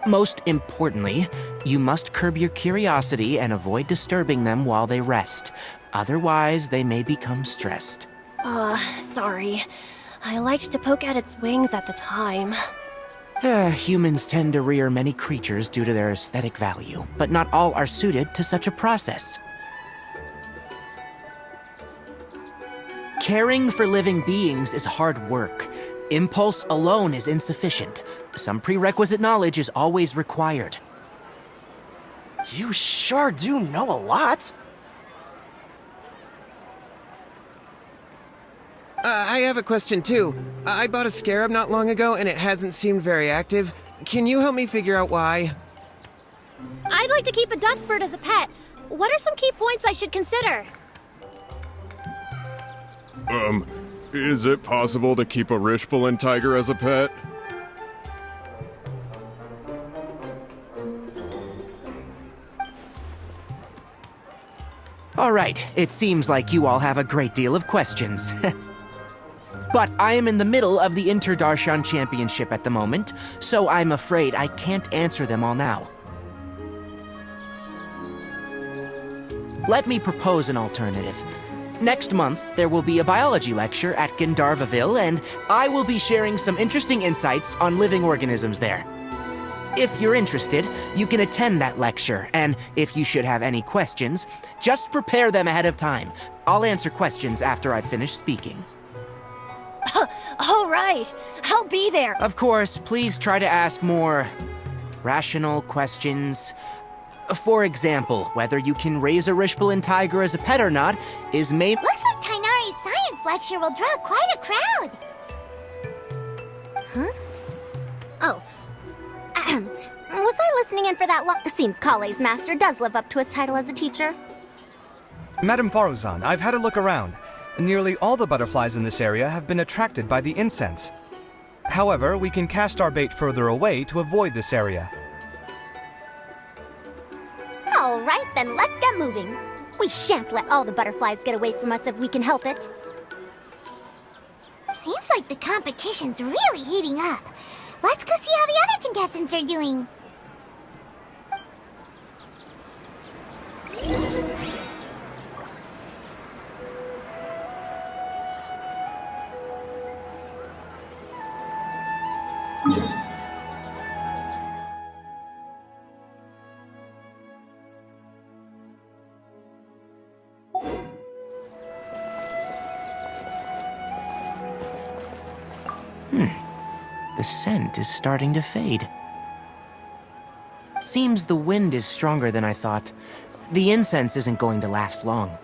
Most importantly, you must curb your curiosity and avoid disturbing them while they rest. Otherwise, they may become stressed. Sorry. I liked to poke at its wings at the time. Humans tend to rear many creatures due to their aesthetic value, but not all are suited to such a process. Caring for living beings is hard work. Impulse alone is insufficient. Some prerequisite knowledge is always required. You sure do know a lot. I have a question too. I bought a scarab not long ago and it hasn't seemed very active. Can you help me figure out why? I'd like to keep a dustbird as a pet. What are some key points I should consider? Is it possible to keep a Rishbalin tiger as a pet? All right, it seems like you all have a great deal of questions. But I am in the middle of the Inter-Darshan Championship at the moment, so I'm afraid I can't answer them all now. Let me propose an alternative. Next month, there will be a biology lecture at Gandharvaville, and I will be sharing some interesting insights on living organisms there. If you're interested, you can attend that lecture, and if you should have any questions, just prepare them ahead of time. I'll answer questions after I've finished speaking. All right, I'll be there. Of course, please try to ask more rational questions. For example, whether you can raise a Rishpalin tiger as a pet or not is made— Looks like Tainari's science lecture will draw quite a crowd. Huh? Oh. Was I listening in for that long— Seems Kale's master does live up to his title as a teacher. Madame Faruzan, I've had a look around. Nearly all the butterflies in this area have been attracted by the incense. However, we can cast our bait further away to avoid this area. All right, then let's get moving. We shan't let all the butterflies get away from us if we can help it. Seems like the competition's really heating up. Let's go see how the other contestants are doing. The scent is starting to fade. Seems the wind is stronger than I thought. The incense isn't going to last long.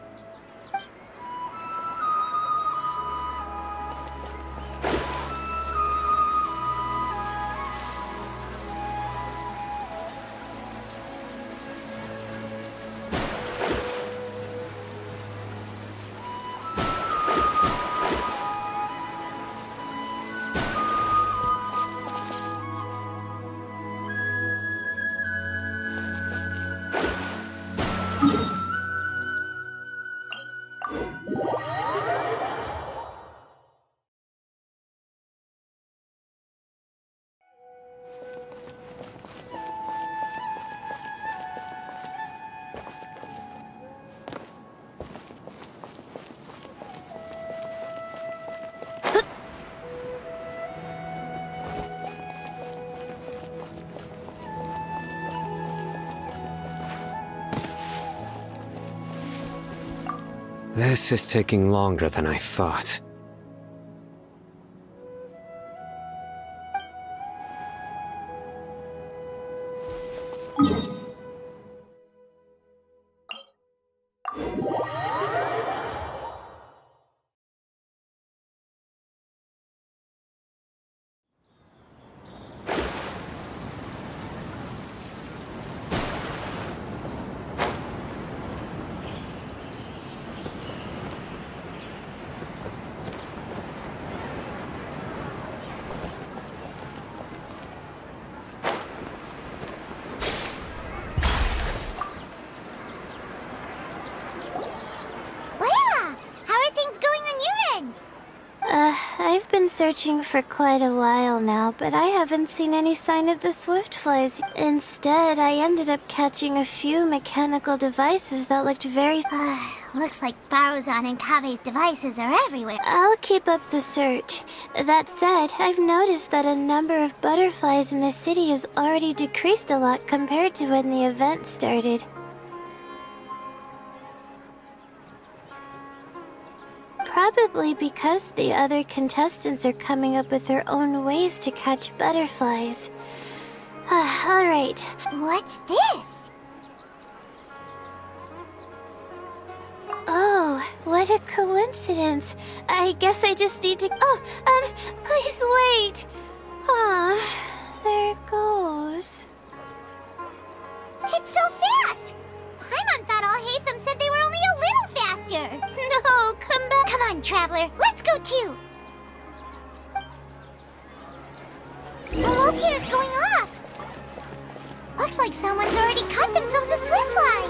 This is taking longer than I thought. I've been searching for quite a while now, but I haven't seen any sign of the swiftflies. Instead, I ended up catching a few mechanical devices that looked very— Looks like Faruzan and Kave's devices are everywhere. I'll keep up the search. That said, I've noticed that a number of butterflies in the city has already decreased a lot compared to when the event started. Probably because the other contestants are coming up with their own ways to catch butterflies. Alright. What's this? Oh, what a coincidence. I guess I just need to— please wait. There it goes. It's so fast! Paimon thought all Hatham said they were only a little faster. No, come back. Come on, Traveler. Let's go too. The locator's going off. Looks like someone's already caught themselves a swiftfly.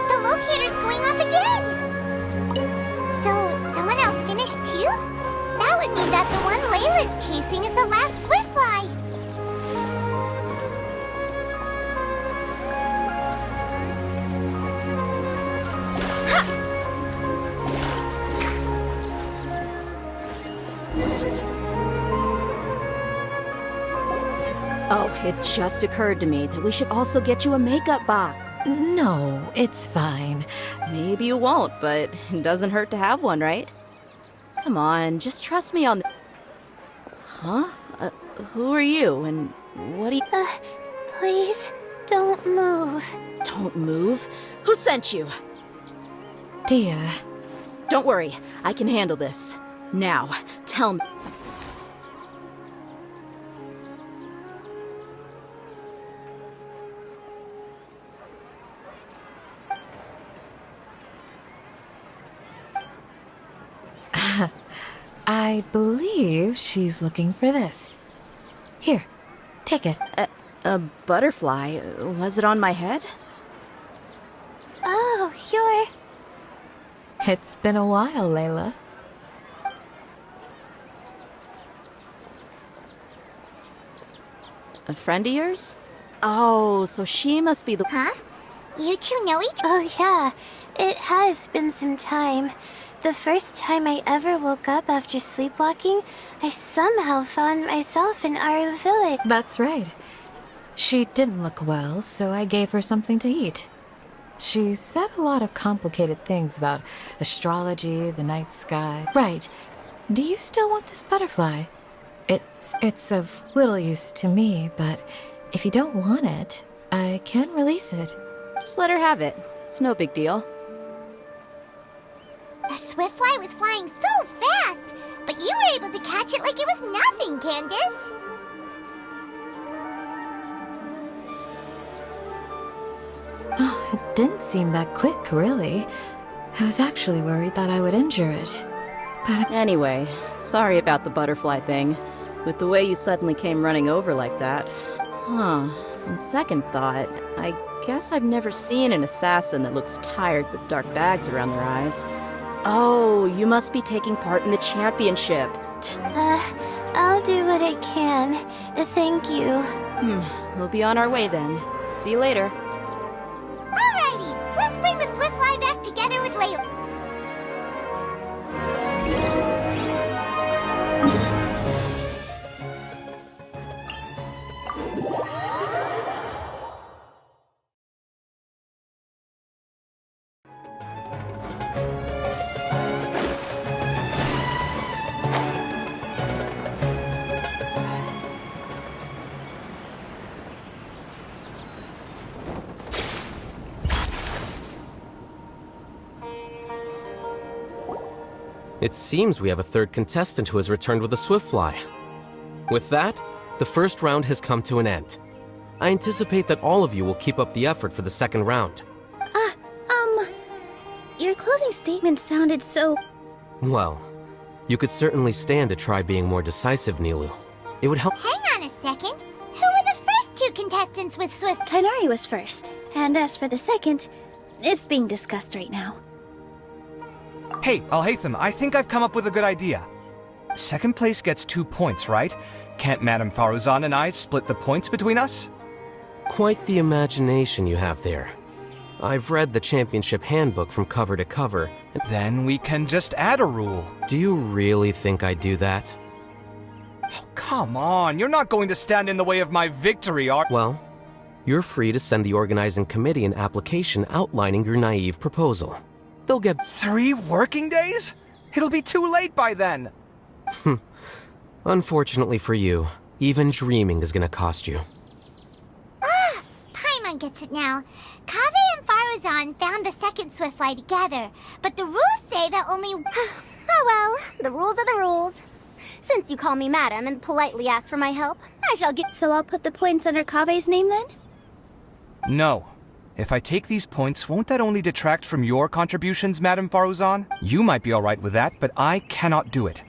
The locator's going off again. So, someone else finished too? That would mean that the one Layla's chasing is the last swiftfly. Oh, it just occurred to me that we should also get you a makeup box. No, it's fine. Maybe you won't, but it doesn't hurt to have one, right? Come on, just trust me on... Huh? Who are you, and what do you... Please, don't move. Don't move? Who sent you? Dear. Don't worry, I can handle this. Now, tell me... I believe she's looking for this. Here, take it. A butterfly? Was it on my head? Oh, you're... It's been a while, Layla. A friend of yours? Oh, so she must be the... Huh? You two know each... Oh yeah, it has been some time. The first time I ever woke up after sleepwalking, I somehow found myself in our village. That's right. She didn't look well, so I gave her something to eat. She said a lot of complicated things about astrology, the night sky. Right. Do you still want this butterfly? It's of little use to me, but if you don't want it, I can release it. Just let her have it. It's no big deal. The Swiftfly was flying so fast, but you were able to catch it like it was nothing, Candace. Oh, it didn't seem that quick, really. I was actually worried that I would injure it. But Anyway, sorry about the butterfly thing. With the way you suddenly came running over like that. Huh. On second thought, I guess I've never seen an assassin that looks tired with dark bags around their eyes. Oh, you must be taking part in the championship. I'll do what I can. Thank you. We'll be on our way then. See you later. Alrighty, let's bring the Swiftfly back together with Layla. It seems we have a third contestant who has returned with a Swiftfly. With that, the first round has come to an end. I anticipate that all of you will keep up the effort for the second round. Your closing statement sounded so... Well, you could certainly stand to try being more decisive, Nilu. It would help... Hang on a second. Who were the first two contestants with Swift? Tighnari was first, and as for the second, it's being discussed right now. Hey, Alhaitham, I think I've come up with a good idea. Second place gets 2 points, right? Can't Madame Faruzan and I split the points between us? Quite the imagination you have there. I've read the championship handbook from cover to cover. Then we can just add a rule. Do you really think I'd do that? Oh, come on, you're not going to stand in the way of my victory, are... Well, you're free to send the organizing committee an application outlining your naive proposal. They'll get... 3 working days? It'll be too late by then. Unfortunately for you, even dreaming is gonna cost you. Paimon gets it now. Kaveh and Faruzan found the second Swiftfly together, but the rules say that only... Oh well, the rules are the rules. Since you call me madam and politely ask for my help, I shall get... So I'll put the points under Kaveh's name then? No. If I take these points, won't that only detract from your contributions, Madame Faruzan? You might be alright with that, but I cannot do it.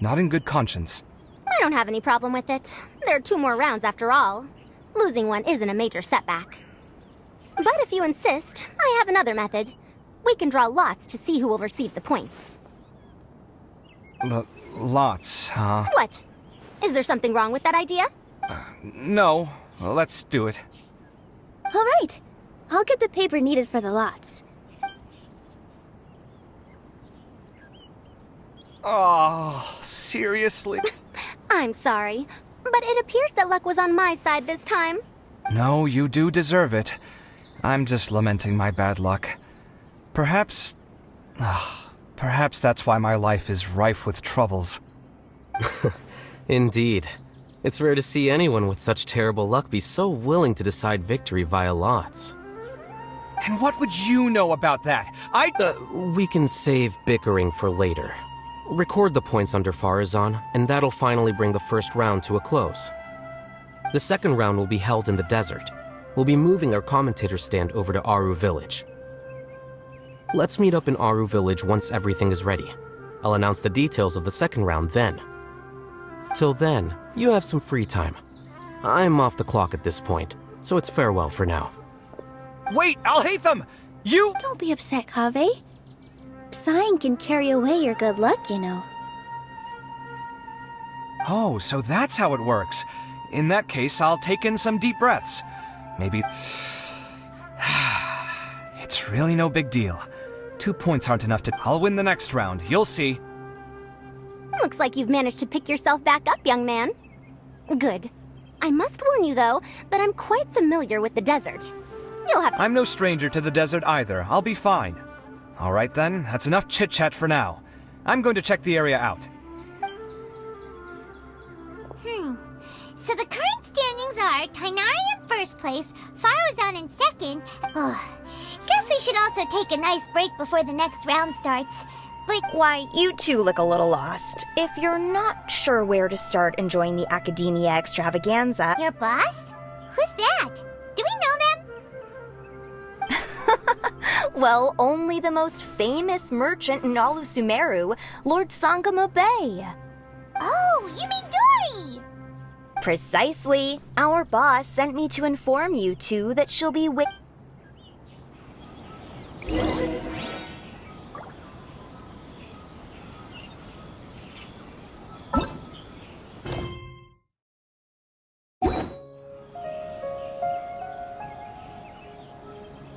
Not in good conscience. I don't have any problem with it. There are 2 more rounds after all. Losing one isn't a major setback. But if you insist, I have another method. We can draw lots to see who will receive the points. Lots, huh? What? Is there something wrong with that idea? No. Let's do it. All right. I'll get the paper needed for the lots. Oh, seriously? I'm sorry, but it appears that luck was on my side this time. No, you do deserve it. I'm just lamenting my bad luck. Perhaps that's why my life is rife with troubles. Indeed. It's rare to see anyone with such terrible luck be so willing to decide victory via lots. And what would you know about that? We can save bickering for later. Record the points under Farazan, and that'll finally bring the first round to a close. The second round will be held in the desert. We'll be moving our commentator stand over to Aru Village. Let's meet up in Aru Village once everything is ready. I'll announce the details of the second round then. Till then, you have some free time. I'm off the clock at this point, so it's farewell for now. Wait, I'll hate them! You— Don't be upset, Kaveh. Sighing can carry away your good luck, you know. Oh, so that's how it works. In that case, I'll take in some deep breaths. Maybe— It's really no big deal. 2 points aren't enough to— I'll win the next round, you'll see. Looks like you've managed to pick yourself back up, young man. Good. I must warn you, though, that I'm quite familiar with the desert. You'll have— I'm no stranger to the desert either. I'll be fine. All right then, that's enough chit-chat for now. I'm going to check the area out. So the current standings are Tainari in first place, Farazan in second. Guess we should also take a nice break before the next round starts. But why, you two look a little lost. If you're not sure where to start enjoying the Academia extravaganza— Your boss? Who's that? Do we know them? Well, only the most famous merchant in all of Sumeru, Lord Sangamo Bay. Oh, you mean Dory! Precisely. Our boss sent me to inform you two that she'll be